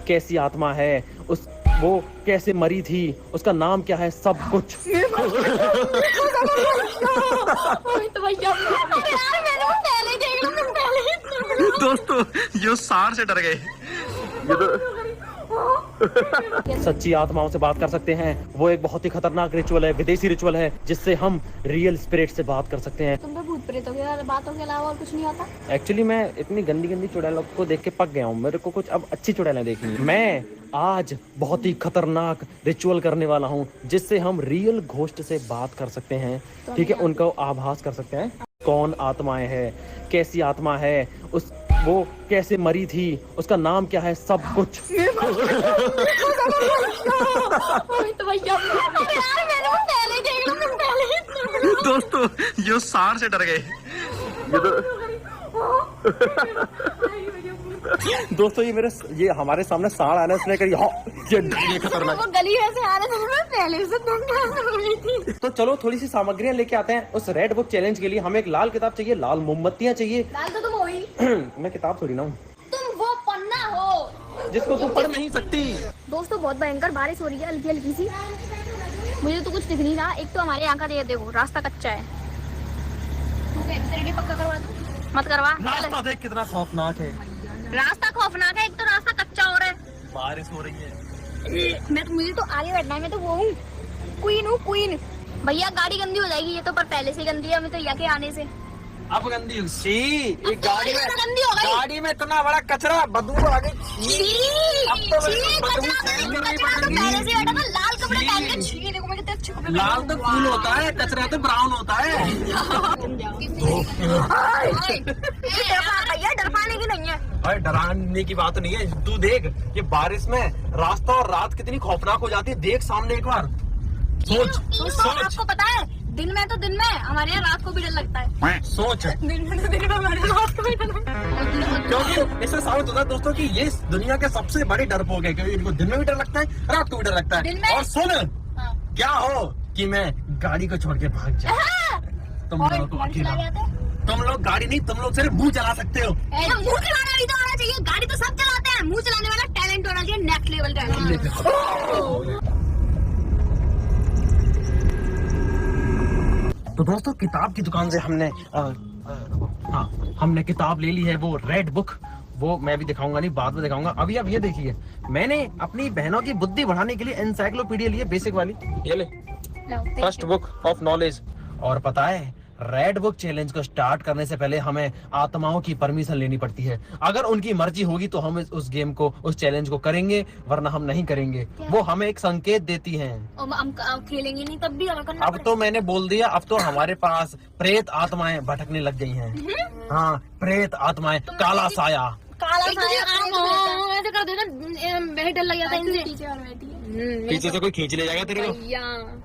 कैसी आत्मा है, उस वो कैसे मरी थी, उसका नाम क्या है, सब कुछ। दोस्तों ये सार से डर गए। सच्ची आत्माओं से बात कर सकते हैं। वो एक बहुत ही खतरनाक रिचुअल है, विदेशी रिचुअल है, जिससे हम रियल स्पिरिट से बात कर सकते हैं। तुम तो भूत प्रेतों की बातों के अलावा और कुछ नहीं आता। एक्चुअली मैं इतनी गंदी गंदी चुड़ैलों को देख के पक गया हूँ। मेरे को कुछ अब अच्छी चुड़ैलें देखनी है। मैं आज बहुत ही खतरनाक रिचुअल करने वाला हूँ, जिससे हम रियल घोस्ट से बात कर सकते हैं। ठीक है, उनका आभास कर सकते हैं। कौन आत्माएं है, कैसी आत्मा है, उस वो कैसे मरी थी, उसका नाम क्या है, सब कुछ। दोस्तों ये सार से डर गए। दोस्तों ये हमारे सामने सांड आना, उसने कही ये खतरनाक। वो गली में से आ रहे थे, मैं पहले से थी। तो चलो थोड़ी सी सामग्रियां लेके आते हैं। उस रेड बुक चैलेंज के लिए हमें एक लाल किताब चाहिए, लाल मोमबत्तियां चाहिए। लाल तो तुम हो ही। मैं किताब थोड़ी ना हूँ, तुम वो पन्ना हो जिसको तुम पढ़ नहीं सकती। दोस्तों बहुत भयंकर बारिश हो रही है, हल्की हल्की सी। मुझे तो कुछ दिख नहीं रहा। एक तो हमारे यहाँ का देखो रास्ता कच्चा है। पक्का करवा दो। मत करवा। रास्ता देख कितना खौफनाक है। रास्ता खौफनाक है, एक तो रास्ता कच्चा हो रहा है, बारिश हो रही है। मुझे तो आगे बैठना है। मैं तो वो हूँ, क्वीन हूँ, क्वीन। भैया गाड़ी गंदी हो जाएगी, ये तो पर पहले से गंदी है। हमें तो यहाँ के आने से अब गंदी सी अब तो गाड़ी गंदी हो गई। गाड़ी में इतना बड़ा कचरा, बदबू आ गई। अब तो पहले से बैठा था लाल कपड़े पहन के। छी देखो मैं कितने अच्छे कपड़े। लाल तो फूल होता है, कचरा तो ब्राउन होता है। भैया डर पाने की नहीं है। भाई डराने की बात नहीं है। तू देख ये बारिश में रास्ता और रात कितनी खौफनाक हो जाती है। देख सामने एक बार सोच। आपको पता है दिन में हमारे यहाँ रात को भी डर लगता है। सोच दिन में हमारे यहाँ रात को भी डर लगता है। क्योंकि इससे साबित होता है दोस्तों कि ये दुनिया के सबसे बड़े डरपोक है, क्योंकि इनको दिन में भी डर लगता है, रात को भी डर लगता है। और सुन क्या हो कि मैं गाड़ी को छोड़ के भाग जाऊं। तुम लोगों को अकेला, तुम लोग गाड़ी नहीं, तुम लोग सिर्फ मुंह चला सकते हो। मुंह चलाना भी तो आना चाहिए। गाड़ी तो सब चलाते हैं, मुंह चलाने वाला टैलेंट होना चाहिए, नेक्स्ट लेवल टैलेंट। तो दोस्तों किताब की दुकान से हमने किताब ले ली है, वो रेड बुक। वो मैं भी दिखाऊंगा नहीं, बाद में दिखाऊंगा। अभी आप ये देखिए, मैंने अपनी बहनों की बुद्धि बढ़ाने के लिए एनसाइक्लोपीडिया ली है, बेसिक वाली। ये ले, फर्स्ट बुक ऑफ नॉलेज। और पता है रेड बुक चैलेंज को स्टार्ट करने से पहले हमें आत्माओं की परमिशन लेनी पड़ती है। अगर उनकी मर्जी होगी तो हम उस गेम को, उस चैलेंज को करेंगे, वरना हम नहीं करेंगे। वो हमें एक संकेत देती हैं। हम खेलेंगे नहीं तब भी करना। अब तो मैंने बोल दिया, अब तो हमारे पास प्रेत आत्माएं भटकने लग गई हैं। हाँ, प्रेत आत्माएं, काला साया। ऐसे कर देना, डर लग जाता है इनसे। पीछे से कोई खींच ले जाएगा तेरे को।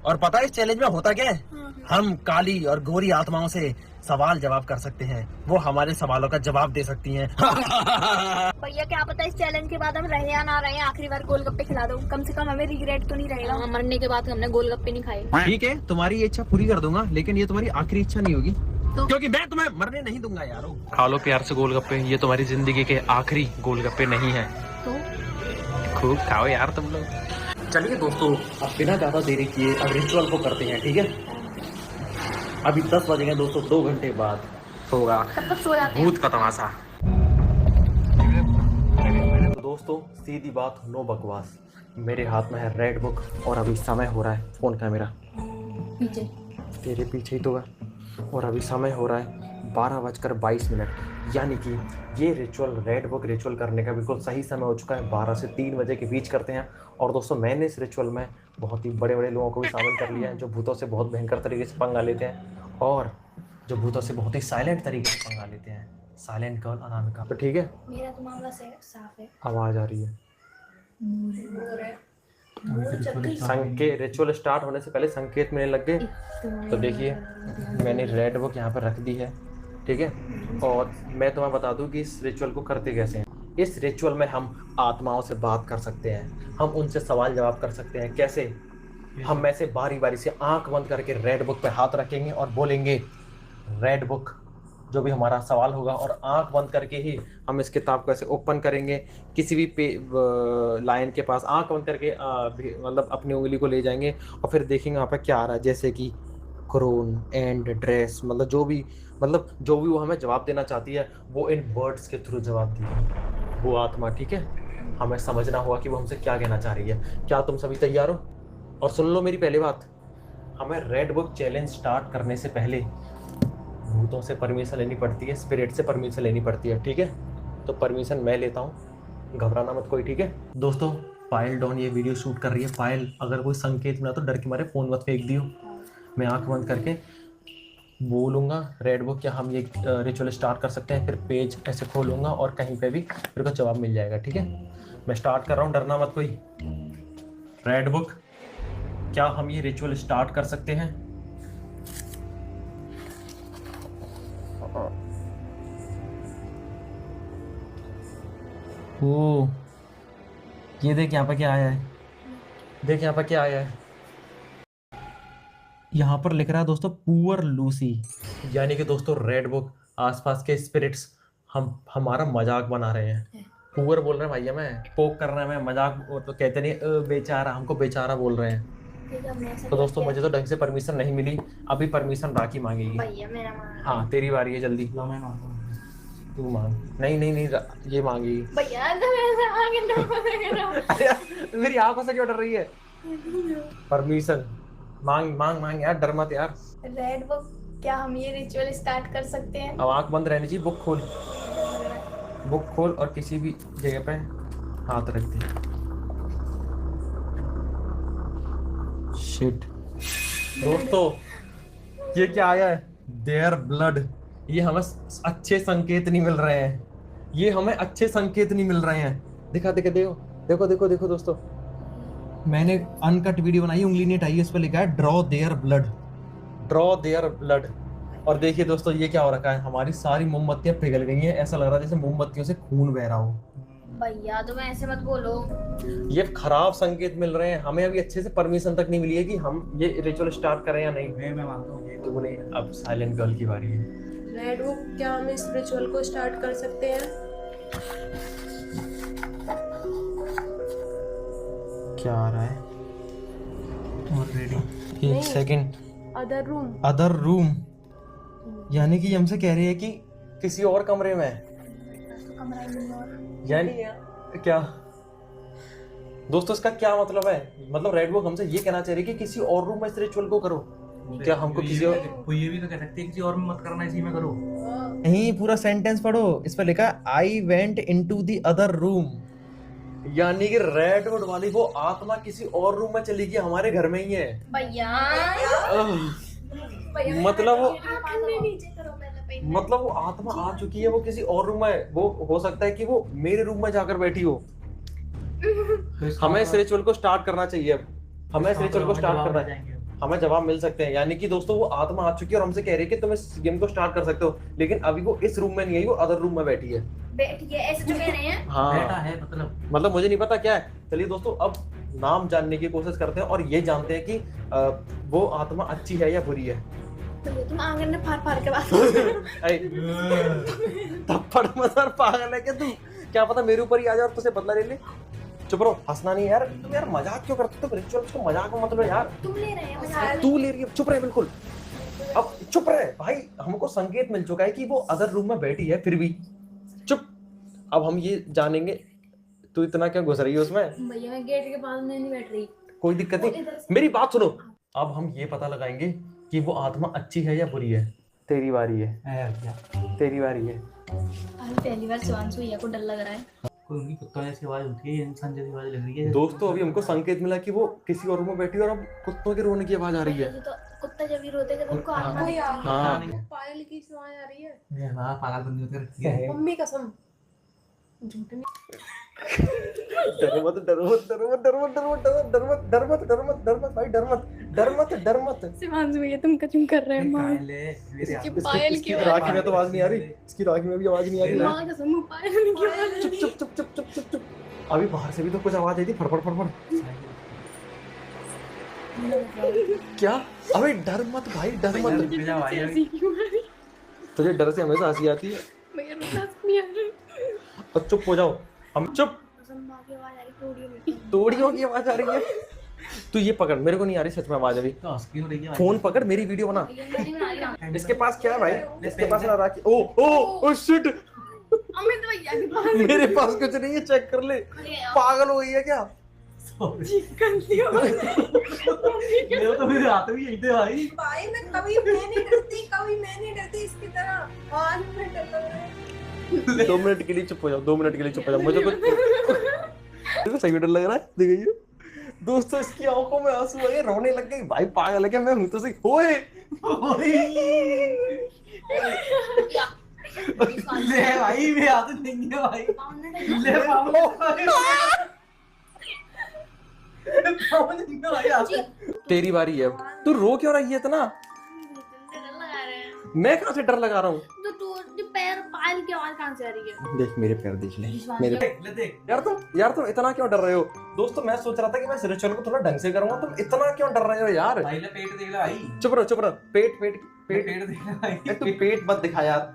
और पता है इस चैलेंज में होता क्या है? हम काली और गोरी आत्माओं से सवाल जवाब कर सकते हैं, वो हमारे सवालों का जवाब दे सकती हैं। भैया क्या पता इस चैलेंज के बाद हम रहे या ना रहे, आखिरी बार गोलगप्पे खिला दो, कम से कम हमें रिग्रेट तो नहीं रहेगा। मरने के बाद हमने गोलगप्पे नहीं खाए। ठीक है, तुम्हारी इच्छा पूरी कर दूंगा, लेकिन ये तुम्हारी आखिरी इच्छा नहीं होगी, क्योंकि मैं तुम्हें मरने नहीं दूंगा यारो। खा लो प्यार से गोलगप्पे, ये तुम्हारी जिंदगी के आखिरी गोलगप्पे नहीं है। तो खूब खाओ यार तुम लोग। चलिए दोस्तों, अब बिना ज्यादा देरी किए अब रिचुअल को करते हैं। ठीक है, अभी 10 बजेंगे दोस्तों, 2 घंटे बाद होगा भूत का तमाशा। तो दोस्तों सीधी बात, नो बकवास। मेरे हाथ में है रेड बुक और अभी समय हो रहा है, फोन कैमरा पीछे तेरे पीछे ही तो है, और अभी समय हो रहा है 12:22। यानी कि ये रिचुअल, रेड बुक रिचुअल करने का बिल्कुल सही समय हो चुका है। 12 से 3 बजे के बीच करते हैं। और दोस्तों मैंने इस रिचुअल में बहुत ही बड़े बड़े लोगों को भी शामिल कर लिया है, जो भूतों से बहुत भयंकर तरीके से पंगा लेते हैं, और जो भूतों से बहुत ही साइलेंट तरीके से पंगा लेते हैं। Silent girl Anamika. तो ठीक है, मेरा तो मामला साफ है। आवाज आ रही है। संकेत, रिचुअल स्टार्ट होने से पहले संकेत मिलने लग गए। तो देखिए मैंने रेड बुक यहाँ पर रख दी है। ठीक है, और मैं तुम्हें बता दूं कि इस रिचुअल को करते कैसे हैं। इस रिचुअल में हम आत्माओं से बात कर सकते हैं, हम उनसे सवाल जवाब कर सकते हैं। कैसे? हम में से बारी बारी से आंख बंद करके रेड बुक पे हाथ रखेंगे और बोलेंगे, रेड बुक जो भी हमारा सवाल होगा, और आंख बंद करके ही हम इस किताब को ऐसे ओपन करेंगे, किसी भी लाइन के पास आंख बंद करके मतलब अपनी उंगली को ले जाएंगे और फिर देखेंगे वहाँ पे क्या आ रहा है, जैसे कि क्रोन एंड ड्रेस, मतलब जो भी वो हमें जवाब देना चाहती है वो इन वर्ड्स के थ्रू जवाब दी वो आत्मा, ठीक है। हमें समझना होगा कि वो हमसे क्या कहना चाह रही है। क्या तुम सभी तैयार हो? और सुन लो मेरी पहली बात, हमें रेड बुक चैलेंज स्टार्ट करने से पहले भूतों से परमिशन लेनी पड़ती है, स्पिरिट से परमिशन लेनी पड़ती है, ठीक है। तो परमिशन मैं लेता हूँ, घबराना मत कोई, ठीक है। दोस्तों पायल डॉन ये वीडियो शूट कर रही है। पायल अगर कोई संकेत मिला तो डर के मारे फ़ोन मत फेंक दियो। मैं आंख बंद करके बोलूँगा रेड बुक क्या हम ये रिचुअल स्टार्ट कर सकते हैं, फिर पेज ऐसे खोलूँगा और कहीं पे भी मेरे को जवाब मिल जाएगा, ठीक है। मैं स्टार्ट कर रहा हूँ, डरना मत कोई। रेड बुक क्या हम ये रिचुअल स्टार्ट कर सकते हैं? ओ ये देख यहाँ पर क्या आया है, देख यहाँ पर क्या आया है। यहाँ पर लिख रहा है दोस्तों पुअर लूसी, यानी कि दोस्तों रेड बुक आसपास के स्पिरिट्स हमारा मजाक बना रहे हैं। पुअर बोल रहे हैं भैया, मैं पोक कर रहे हैं, मैं मजाक तो कहते नहीं, बेचारा, हमको बेचारा बोल रहे हैं। तो दोस्तों मुझे तो ढंग से परमिशन नहीं मिली, अभी परमिशन राखी मांगेगी। भैया मेरा मांग। हाँ तेरी बारी है, जल्दी तू मांग। नहीं ये मांगेगी भैया अरे मेरी आंखों से क्यों डर रही है? परमिशन मांग यार, डर मत यार। रेड बुक क्या हम ये रिचुअल स्टार्ट कर सकते हैं? अब आंख बंद रहनी चाहिए, बुक खोल और किसी भी जगह पे हाथ रख दे। शिट दोस्तों ये क्या आया है? Their blood. ये हमें अच्छे संकेत नहीं मिल रहे हैं, ये हमें अच्छे संकेत नहीं मिल रहे हैं। देखो दोस्तों, मैंने अनकट वीडियो बनाई, उंगली नहीं हटाई, इस पर लिखा है ड्रॉ देयर ब्लड। और देखिए दोस्तों ये क्या हो रखा है, हमारी सारी मोमबत्तियां पिघल गई हैं, ऐसा लग रहा है जैसे मोमबत्तियों से खून बह रहा हो। भैया तो ऐसे मत बोलो, ये खराब संकेत मिल रहे हैं हमें। अभी अच्छे से परमिशन तक नहीं मिली है कि हम ये रिचुअल स्टार्ट करें या नहीं। मैं मानता हूँ तुमने। अब साइलेंट गर्ल की बारी है। रेड बुक क्या हम इस रिचुअल को स्टार्ट कर सकते हैं? क्या आ रहा है? ऑलरेडी एक सेकंड। अदर रूम यानी कि हमसे कह रही है कि किसी और कमरे में, यानी क्या दोस्तों इसका क्या मतलब है? मतलब रेड बुक हमसे ये कहना चाह रही है कि किसी और रूम में इस रिचुअल को करो। क्या हमको किसी और को ये भी तो कह सकते हैं किसी और में मत करना, इसी में करो। नहीं, पूरा सेंटेंस पढ़ो, इस पर लिखा है I went into the other room, यानी कि रेडवुड वाली वो आत्मा किसी और रूम में चली गई, हमारे घर में ही है भैया। मतलब वो आत्मा आ चुकी है, वो किसी और रूम में, वो हो सकता है कि वो मेरे रूम में जाकर बैठी हो। हमें इस रिचुअल को स्टार्ट करना चाहिए, हमें इस रिचुअल को स्टार्ट करना है, हमें जवाब मिल सकते हैं। यानी कि दोस्तों वो आत्मा आ चुकी है और हमसे कह रही है कि तुम इस गेम को स्टार्ट कर सकते हो, लेकिन अभी वो इस रूम में नहीं आई, वो अदर रूम में बैठी है। ऐसे जो कह रहे हैं। हाँ बैठा है मतलब मुझे नहीं पता क्या है। चलिए दोस्तों अब नाम जानने की कोशिश करते हैं और ये जानते हैं कि वो आत्मा अच्छी है या बुरी है। तो तुम आंगन में फाड़ के बात थप्पड़ मत पागल है क्या तू? क्या पता मेरे ऊपर ही आ जाए और तुझे बदला ले ले। चुप रहो, हंसना नहीं यार। तुम यार मजाक क्यों करते हो? रिचुअल्स को मजाक में मतलब यार तुम ले रहे हैं मजाक। तू ले रही है, चुप रहे बिल्कुल। अब चुप रहे भाई, हमको संकेत मिल चुका है कि वो अदर रूम में बैठी है, फिर भी चुप। अब हम ये जानेंगे, तू इतना क्या घुस रही है उसमें? भैया मैं गेट के पास में नहीं बैठ रही। कोई दिक्कत नहीं, मेरी बात सुनो। अब हम ये पता लगाएंगे कि वो आत्मा अच्छी है या बुरी है। तेरी बारी है, तेरी बारी है। पहली बार शिवांशु भैया को डर लग रहा है। कोई उनकी कुत्तों जैसी आवाज होती है, इंसान जैसी आवाज लग रही है। दोस्तों अभी हमको संकेत मिला कि वो किसी और रूम में बैठी है और अब कुत्तों के रोने की आवाज आ रही है। तो कुत्ता जब भी रोते हैं उनको आत्मा दिखती है। हाँ पायल की आवाज आ रही है। हां पागल बंदी होकर रखी है। मम्मी कसम झूठ नहीं। डर मत। शिवांशु भैया तुम कसम कर रहे हैं। मां पायल की राखी में तो आवाज नहीं आ रही, इसकी राखी में भी आवाज नहीं आ रही। मां कसम पायल की आवाज। चुप। अभी बाहर से भी तो कुछ आवाज आई थी, फड़फड़। क्या? अबे डर मत भाई, डर मत। तुझे डर से हमेशा हंसी आती है। भैया रुको, नहीं आ रही। और चुप हो जाओ, हम चुप। तोड़ियों की आवाज आ रही है। तू ये पकड़, मेरे को नहीं आ रही सच में आवाज अभी। तो हंस क्यों रही है भाई? फोन पकड़, मेरी वीडियो बना। इसके पास क्या है भाई? इसके पास ना राखी। ओ ओ ओ शिट, अमित भैया के पास मेरे पास कुछ नहीं है, चेक कर ले। पागल हो गई है क्या? गलती हो गई। मेरे तो मेरे हाथ में यही थे भाई। भाई मैं कभी नहीं डरती इसकी तरह। आज मैं डर लग रहा है। 2 मिनट के लिए चुप हो जाओ, 2 मिनट के लिए चुप हो जाओ। मुझे कुछ देखो सही में डर लग रहा है। देखिए दोस्तों, इसकी आंखों में आंसू आ गए, रोने लग गई। भाई पागल है क्या? मैं हूं तो सही। ओए ले भाई, मेरे हाथ में नहीं है भाई। ले तेरी बारी है। तू रो क्यों रही है इतना? मैं कहाँ से डर लगा रहा हूँ? तो पैर पायल की आवाज कहाँ से आ रही है? देख मेरे पैर, देख ले मेरे। ले देख। यार तुम इतना क्यों डर रहे हो? दोस्तों मैं सोच रहा था कि मैं रिचुअल को थोड़ा ढंग से करूंगा, तुम इतना क्यों डर रहे हो यार? भाई ले पेट देख ले भाई। चुप रहो, चुप रहो। पेट पेट पेट पेट देख ले भाई। तू पेट मत दिखा यार।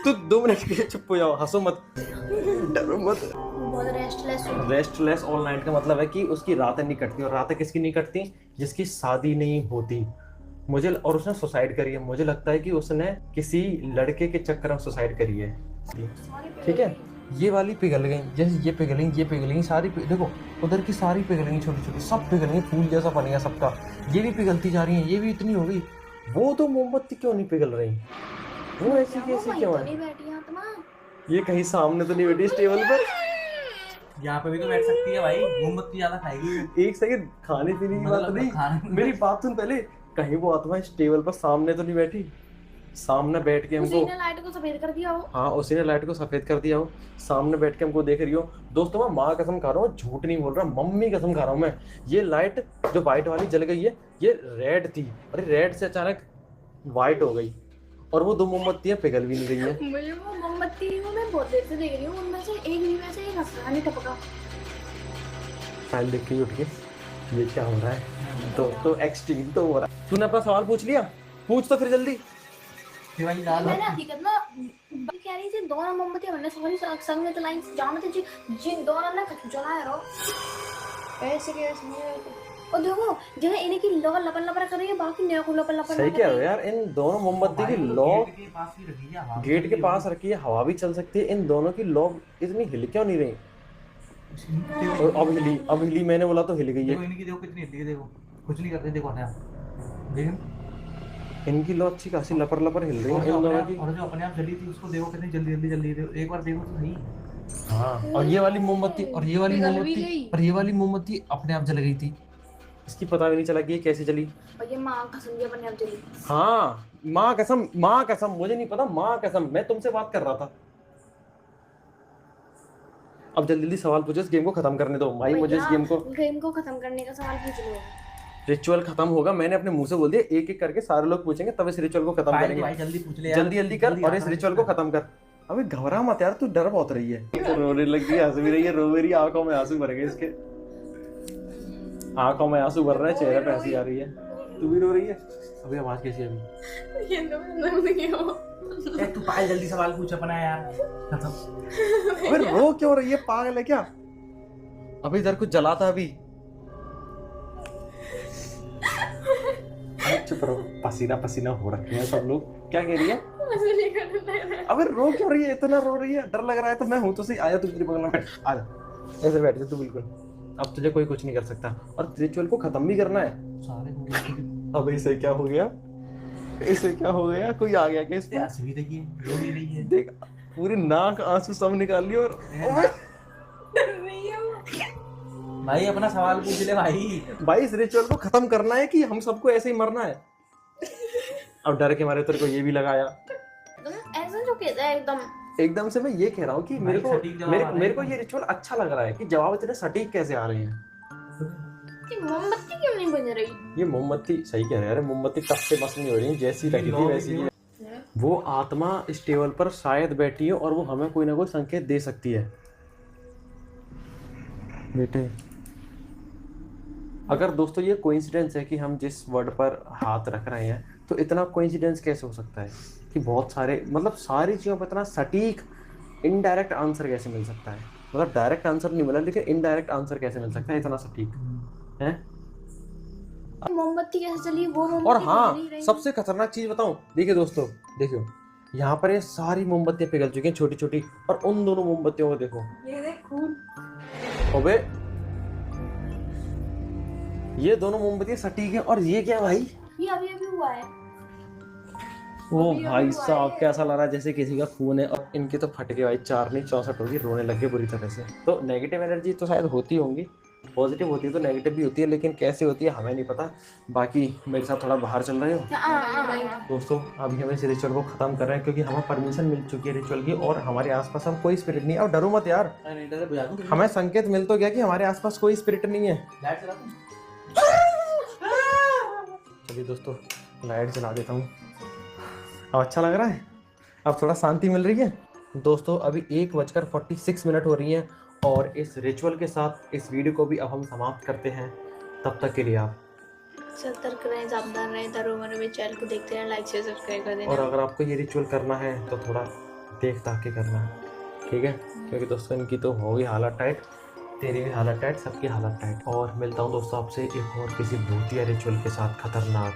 तू 2 मिनट के लिए चुप हो जाओ, हंसो मत, डरो मत। बहुत रेस्टलेस हूँ। रेस्टलेस ऑल नाइट का मतलब है कि उसकी रातें नहीं कटती। और रातें किसकी नहीं कटती? जिसकी शादी नहीं होती। मुझे, और उसने सुसाइड करी है। मुझे लगता है कि उसने किसी लड़के के चक्कर में सुसाइड करी है। ठीक है, ये वाली पिघल गई, जैसे ये पिघल गई, ये पिघल गई, सारी देखो उधर की सारी पिघल गई, छोटी छोटी सब पिघल गई, फूल जैसा बन गया सबका। ये भी पिघलती जा रही है, ये भी इतनी हो गई। वो तो मोमबत्ती क्यों नहीं पिघल रही? वो ऐसी कैसी क्यों है? ये कहीं सामने तो नहीं बैठी इस टेबल पर? यहाँ पे भी तो बैठ सकती है भाई, मोमबत्ती ज्यादा खाएगी। एक सेकंड, खाने पीने की बात मतलब नहीं, खाने- मेरी बात सुन पहले। कहीं वो आत्मा इस टेबल पर सामने तो नहीं बैठी? सामने बैठ के हमको, लाइट को सफेद कर दिया हो। हाँ उसी ने लाइट को सफेद कर दिया हो, सामने बैठ के हमको देख रही हो। दोस्तों मैं माँ कसम खा रहा हूँ, झूठ नहीं बोल रहा, मम्मी कसम खा रहा हूँ मैं। ये लाइट जो व्हाइट वाली जल गई है, ये रेड थी, और रेड से अचानक व्हाइट हो गई। और वो 2 मोमबत्तियां पिघल भी नहीं रही है। मुझे वो मोमबत्ती को मैं बहुत देर से देख रही हूँ, उनमें से एक भी में से एक हंसना नहीं टपका। फाइल देख के उठ के, ये क्या हो रहा है? तो एक्सट्रीम तो हो रहा है। तूने अपना सवाल पूछ लिया? पूछ तो फिर जल्दी। भाई डाल। मैंने हकीकत में कह रही थी दोनों मोमबत्ती हमने सॉरी संग में तो लाइन जाम थे जी जिन दोनों ने जलाया रो ऐसे कैसे। और देखो जो है इन्हें की लॉ लपन लपन कर रही है, बाकी नया को लपन लपन। सही कह रहे हो यार, इन दोनों मोमबत्ती की लॉ गेट के पास रखी है, हवा भी चल सकती है। इन दोनों की लॉ इतनी हिल क्यों नहीं रही? और अब हिली मैंने बोला तो हिल गई है। देखो इनकी, देखो कितनी हिलती है, देखो कुछ नहीं करते, देखो ना देख। इनकी लॉ अच्छी खासी लपर लपर हिल रही है इन दोनों की। और जो अपने आप जली थी उसको देखो कितनी जल्दी जल्दी जल्दी, एक बार देखो तो सही। हाँ, और ये वाली मोमबत्ती, और ये वाली मोमबत्ती, और ये वाली मोमबत्ती अपने आप जल गई थी। इसकी पता भी नहीं चला कि ये कैसे चली। और ये माँ कसम ये अपने आप जली। हाँ माँ कसम, माँ कसम, मुझे नहीं पता, माँ कसम, मैं तुमसे बात कर रहा था। अब जल्दी जल्दी सवाल पूछो, इस गेम को खत्म करने दो भाई। मुझे इस गेम को खत्म करने का सवाल पूछ लो। रिचुअल खत्म होगा, मैंने अपने मुंह से बोल दिया, एक एक करके सारे लोग पूछेंगे, तब इस रिचुअल को खत्म करेंगे। भाई जल्दी पूछ ले, जल्दी जल्दी कर और इस रिचुअल को खत्म कर। अबे घबरा मत यार, तू डर बहुत रही है। रोने लगी, हंस भी रही है, रो भी रही है, आंखों में आंसू भर गए इसके, आंखों में आंसू भर रहे हैं, चेहरे पे हंसी आ रही है। तू भी रो रही है? अभी आवाज कैसी है अभी? ये तो मैं नहीं हूँ। तू पायल जल्दी सवाल पूछ अपना यार। अबे रो क्यों रही है, पागल है क्या? अभी इधर कुछ जला था अभी। चुप रहो, पसीना पसीना हो रखे हैं सब लोग। क्या कह रही है? अबे रो क्यों रही है, इतना रो रही है? डर लग रहा है तो मैं हूं तो सही। आया तू मेरे बगल में बैठ, आ जा, ऐसे बैठ जा तू बिल्कुल। अब तुझे कोई कुछ नहीं कर सकता, और रिचुअल को खत्म भी करना है। अब इसे क्या हो गया, इसे क्या हो गया? कोई आ गया क्या इसमें? भी देखिए रो भी रही है, देख पूरी नाक आंसू सब निकाल लिया। और भाई अपना सवाल पूछ ले भाई इस रिचुअल को खत्म करना है कि हम सबको ऐसे ही मरना है? अब डर के मारे तेरे को ये भी लगाया। ऐसा जो कहता है एकदम से मैं ये कह रहा हूँ कि मेरे को ये रिचुअल अच्छा लग रहा है कि जवाब इतने सटीक कैसे आ रहे हैं। मोमबत्ती क्यों नहीं बन रही? ये मोमबत्ती, सही कह रहे हैं, मोमबत्ती टप से बस नहीं हो रही, जैसी रखी थी वैसी ही। वो आत्मा इस टेबल पर शायद बैठी है और वो हमें कोई ना कोई संकेत दे सकती है। बेटे अगर दोस्तों ये कोइंसिडेंस है कि हम जिस वर्ड पर हाथ रख रहे हैं तो इतना कोइंसिडेंस कैसे हो सकता है कि बहुत सारे मतलब सारी चीज़ों पर इतना सटीक इनडायरेक्ट आंसर कैसे मिल सकता है? मतलब डायरेक्ट आंसर नहीं मिला लेकिन इनडायरेक्ट आंसर कैसे मिल सकता है इतना सटीक है? मोमबत्ती कैसे चली वो मोमबत्ती और हाँ, जल ही रही। सबसे खतरनाक चीज बताऊं, देखिए दोस्तों, देखियो यहाँ पर ये सारी मोमबत्तियां पिघल चुकी हैं छोटी छोटी, और उन दोनों मोमबत्तियों को देखो, ये देख खून। अबे ये दोनों मोमबत्तियां सटीक हैं, और ये क्या भाई? ये अभी अभी हुआ है। ओ अभी भाई हुआ साहब, है। कैसा लग रहा है जैसे किसी का खून है। और इनके तो फट गए भाई, 4 नहीं 64 होगी, रोने लग गए बुरी तरह से। तो नेगेटिव एनर्जी तो शायद होती होंगी, पॉजिटिव होती है तो नेगेटिव भी होती है, लेकिन कैसे होती है हमें नहीं पता। बाकी मेरे साथ थोड़ा बाहर चल रहे हो दोस्तों, अभी हम इस रिचुअल को खत्म कर रहे हैं क्योंकि हमें परमिशन मिल चुकी है रिचुअल की, और हमारे आसपास अब कोई स्पिरिट नहीं है। और डरो मत यार, हमें संकेत मिल तो गया कि हमारे आसपास कोई स्पिरिट नहीं है। चलिए दोस्तों, लाइट जला देता हूँ। अब अच्छा लग रहा है, अब थोड़ा शांति मिल रही है। दोस्तों अभी 1:46 हो रही हैं, और इस रिचुअल के साथ इस वीडियो को भी अब हम समाप्त करते हैं। तब तक के लिए आप सतर्क रहें, सावधान रहें, धर्म में चैनल को देखते रहें, लाइक शेयर सब्सक्राइब कर देना। और अगर आपको ये रिचुअल करना है तो थोड़ा देख ताक के करना है, ठीक है? क्योंकि दोस्तों इनकी तो हो गई हालत टाइट, तेरी भी हालत टाइट, सबकी हालत टाइट। और मिलता हूँ दोस्तों आपसे एक और किसी भूतिया रिचुअल के साथ, खतरनाक।